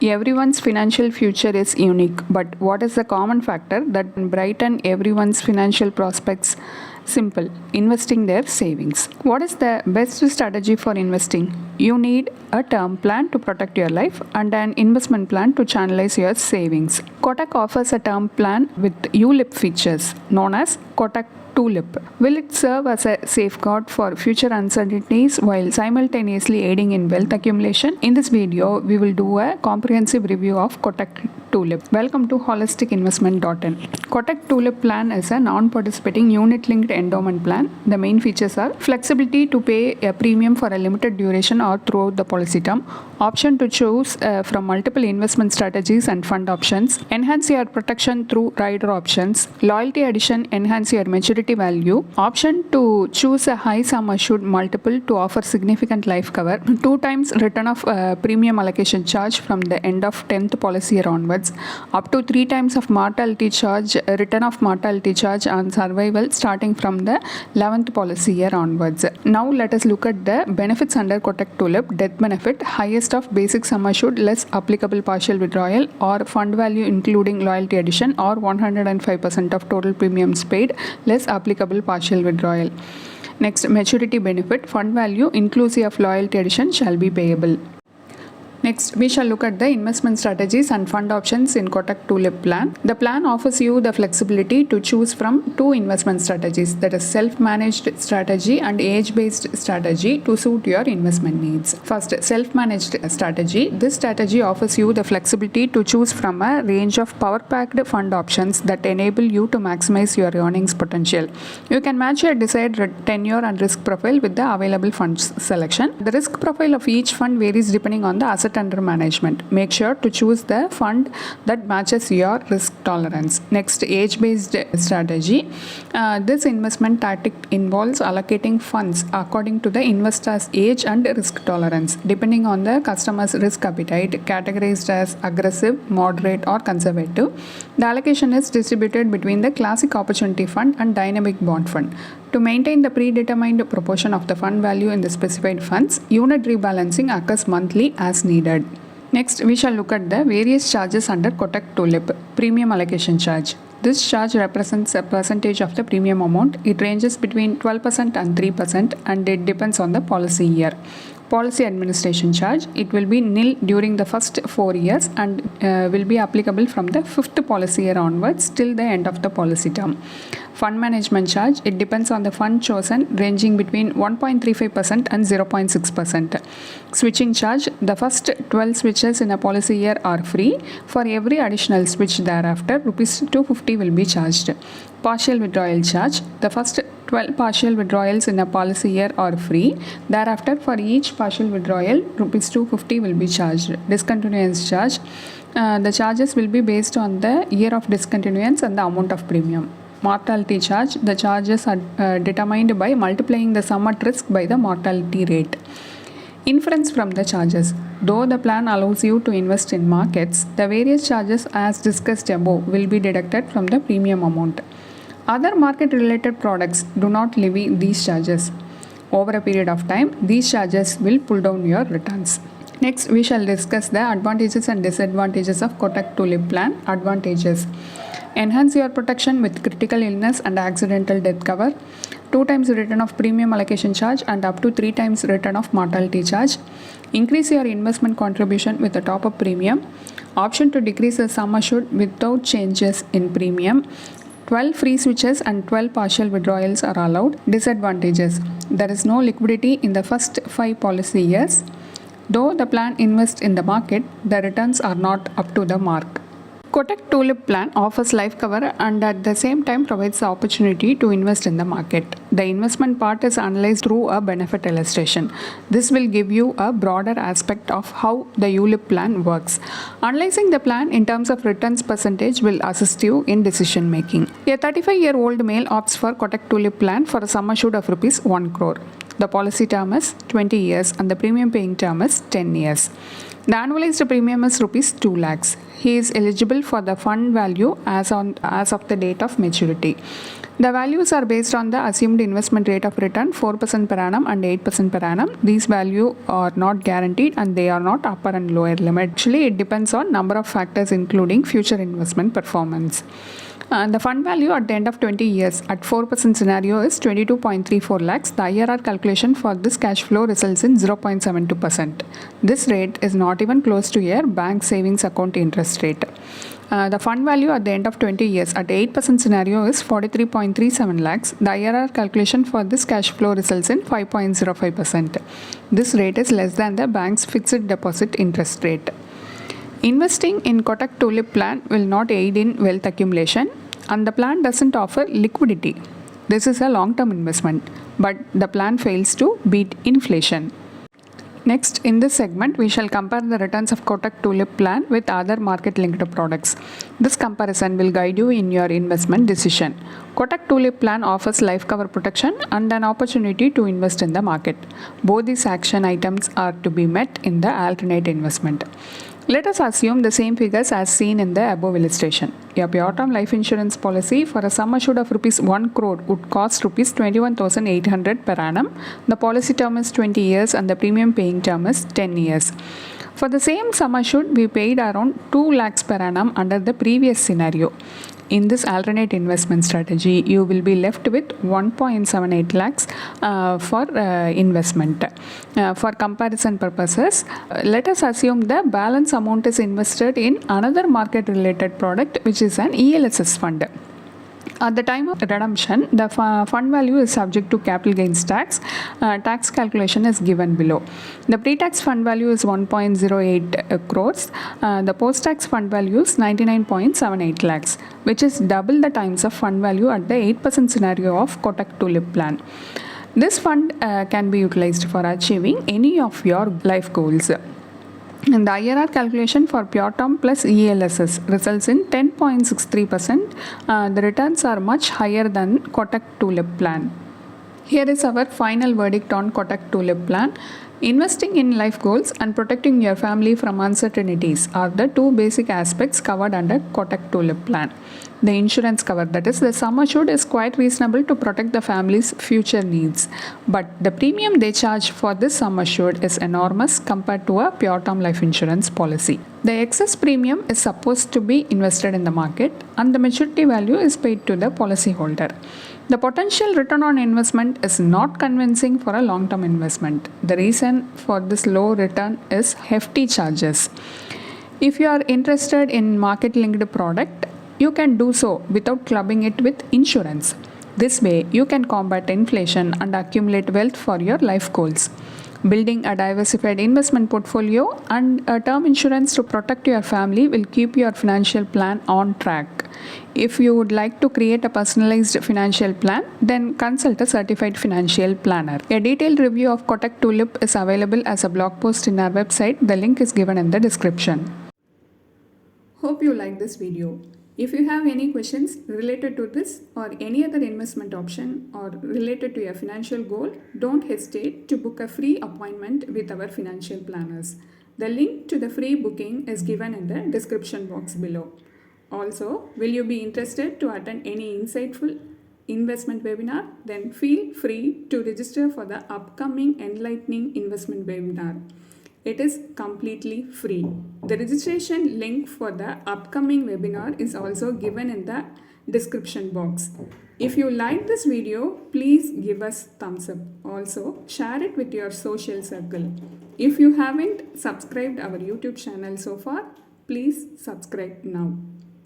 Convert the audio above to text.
Everyone's financial future is unique, but what is the common factor that brighten everyone's financial prospects? Simple, investing their savings. What is the best strategy for investing? You need a term plan to protect your life and an investment plan to channelize your savings. Kotak offers a term plan with U-LIP features known as Kotak T.U.L.I.P. Will it serve as a safeguard for future uncertainties while simultaneously aiding in wealth accumulation? In this video, we will do a comprehensive review of Kotak T.U.L.I.P. Welcome to holisticinvestment.in. Kotak T.U.L.I.P plan is a non-participating unit-linked endowment plan. The main features are flexibility to pay a premium for a limited duration or throughout the policy term, option to choose from multiple investment strategies and fund options, enhance your protection through rider options, loyalty addition, enhance your maturity value, option to choose a high sum assured multiple to offer significant life cover, 2 times return of premium allocation charge from the end of 10th policy year onwards, up to 3 times of mortality charge, return of mortality charge on survival starting from the 11th policy year onwards. Now let us look at the benefits under Kotak T.U.L.I.P. Death benefit, highest of basic sum assured less applicable partial withdrawal or fund value including loyalty addition or 105% of total premiums paid less applicable partial withdrawal. Next, maturity benefit, fund value inclusive of loyalty addition shall be payable. Next, we shall look at the investment strategies and fund options in Kotak T.U.L.I.P plan. The plan offers you the flexibility to choose from 2 investment strategies, that is self-managed strategy and age-based strategy to suit your investment needs. First, self-managed strategy. This strategy offers you the flexibility to choose from a range of power-packed fund options that enable you to maximize your earnings potential. You can match your desired tenure and risk profile with the available funds selection. The risk profile of each fund varies depending on the asset under management. Make sure to choose the fund that matches your risk tolerance. Next, age-based strategy. This investment tactic involves allocating funds according to the investor's age and risk tolerance, depending on the customer's risk appetite, categorized as aggressive, moderate, or conservative. The allocation is distributed between the classic opportunity fund and dynamic bond fund. To maintain the predetermined proportion of the fund value in the specified funds, unit rebalancing occurs monthly as needed. Next, we shall look at the various charges under Kotak T.U.L.I.P. Premium allocation charge. This charge represents a percentage of the premium amount. It ranges between 12% and 3% and it depends on the policy year. Policy administration charge, it will be nil during the first 4 years and will be applicable from the 5th policy year onwards till the end of the policy term. Fund management charge, it depends on the fund chosen, ranging between 1.35% and 0.6%. Switching charge, the first 12 switches in a policy year are free. For every additional switch thereafter, Rs 250 will be charged. Partial withdrawal charge, the first 12 partial withdrawals in a policy year are free. Thereafter, for each partial withdrawal, Rs 250 will be charged. Discontinuance charge, the charges will be based on the year of discontinuance and the amount of premium. Mortality charge, the charges are determined by multiplying the sum at risk by the mortality rate. Inference from the charges. Though the plan allows you to invest in markets, the various charges as discussed above will be deducted from the premium amount. Other market-related products do not levy these charges. Over a period of time, these charges will pull down your returns. Next, we shall discuss the advantages and disadvantages of Kotak T.U.L.I.P plan. Advantages. Enhance your protection with critical illness and accidental death cover, 2 times return of premium allocation charge and up to 3 times return of mortality charge. Increase your investment contribution with a top-up premium, option to decrease the sum assured without changes in premium. 12 free switches and 12 partial withdrawals are allowed. Disadvantages. There is no liquidity in the first 5 policy years. Though the plan invests in the market, the returns are not up to the mark. Kotak T.U.L.I.P plan offers life cover and at the same time provides the opportunity to invest in the market. The investment part is analyzed through a benefit illustration. This will give you a broader aspect of how the U.L.I.P plan works. Analyzing the plan in terms of returns percentage will assist you in decision making. A 35-year-old male opts for Kotak T.U.L.I.P plan for a sum assured of Rs 1 crore. The policy term is 20 years and the premium paying term is 10 years. The annualized premium is rupees 2 lakhs. He is eligible for the fund value as of the date of maturity. The values are based on the assumed investment rate of return 4% per annum and 8% per annum. These values are not guaranteed and they are not upper and lower limit. Actually, it depends on number of factors including future investment performance. The fund value at the end of 20 years at 4% scenario is 22.34 lakhs. The IRR calculation for this cash flow results in 0.72%. This rate is not even close to your bank savings account interest rate. The fund value at the end of 20 years at 8% scenario is 43.37 lakhs. The IRR calculation for this cash flow results in 5.05%. This rate is less than the bank's fixed deposit interest rate. Investing in Kotak T.U.L.I.P plan will not aid in wealth accumulation and the plan doesn't offer liquidity. This is a long-term investment, but the plan fails to beat inflation. Next, in this segment, we shall compare the returns of Kotak T.U.L.I.P plan with other market-linked products. This comparison will guide you in your investment decision. Kotak T.U.L.I.P plan offers life cover protection and an opportunity to invest in the market. Both these action items are to be met in the alternate investment. Let us assume the same figures as seen in the above illustration. A pure term life insurance policy for a sum assured of rupees 1 crore would cost rupees 21,800 per annum. The policy term is 20 years and the premium paying term is 10 years. For the same sum assured, we paid around 2 lakhs per annum under the previous scenario. In this alternate investment strategy, you will be left with 1.78 lakhs for investment. For comparison purposes, let us assume the balance amount is invested in another market related product, which is an ELSS fund. At the time of redemption, the fund value is subject to capital gains tax. Tax calculation is given below. The pre-tax fund value is 1.08 crores. The post-tax fund value is 99.78 lakhs, which is double the times of fund value at the 8% scenario of Kotak T.U.L.I.P plan. This fund can be utilized for achieving any of your life goals. And the IRR calculation for pure term plus ELSS results in 10.63%. The returns are much higher than Kotak T.U.L.I.P plan. Here is our final verdict on Kotak T.U.L.I.P plan. Investing in life goals and protecting your family from uncertainties are the two basic aspects covered under Kotak T.U.L.I.P plan. The insurance cover, that is the sum assured, is quite reasonable to protect the family's future needs. But the premium they charge for this sum assured is enormous compared to a pure term life insurance policy. The excess premium is supposed to be invested in the market and the maturity value is paid to the policyholder. The potential return on investment is not convincing for a long-term investment. The reason for this low return is hefty charges. If you are interested in market-linked product, you can do so without clubbing it with insurance. This way, you can combat inflation and accumulate wealth for your life goals. Building a diversified investment portfolio and a term insurance to protect your family will keep your financial plan on track. If you would like to create a personalized financial plan, then consult a certified financial planner. A detailed review of Kotak T.U.L.I.P is available as a blog post in our website. The link is given in the description. Hope you like this video. If you have any questions related to this or any other investment option or related to your financial goal, don't hesitate to book a free appointment with our financial planners. The link to the free booking is given in the description box below. Also, will you be interested to attend any insightful investment webinar? Then feel free to register for the upcoming Enlightening Investment webinar. It is completely free. The registration link for the upcoming webinar is also given in the description box. If you like this video, please give us thumbs up. Also, share it with your social circle. If you haven't subscribed our YouTube channel so far, please subscribe now.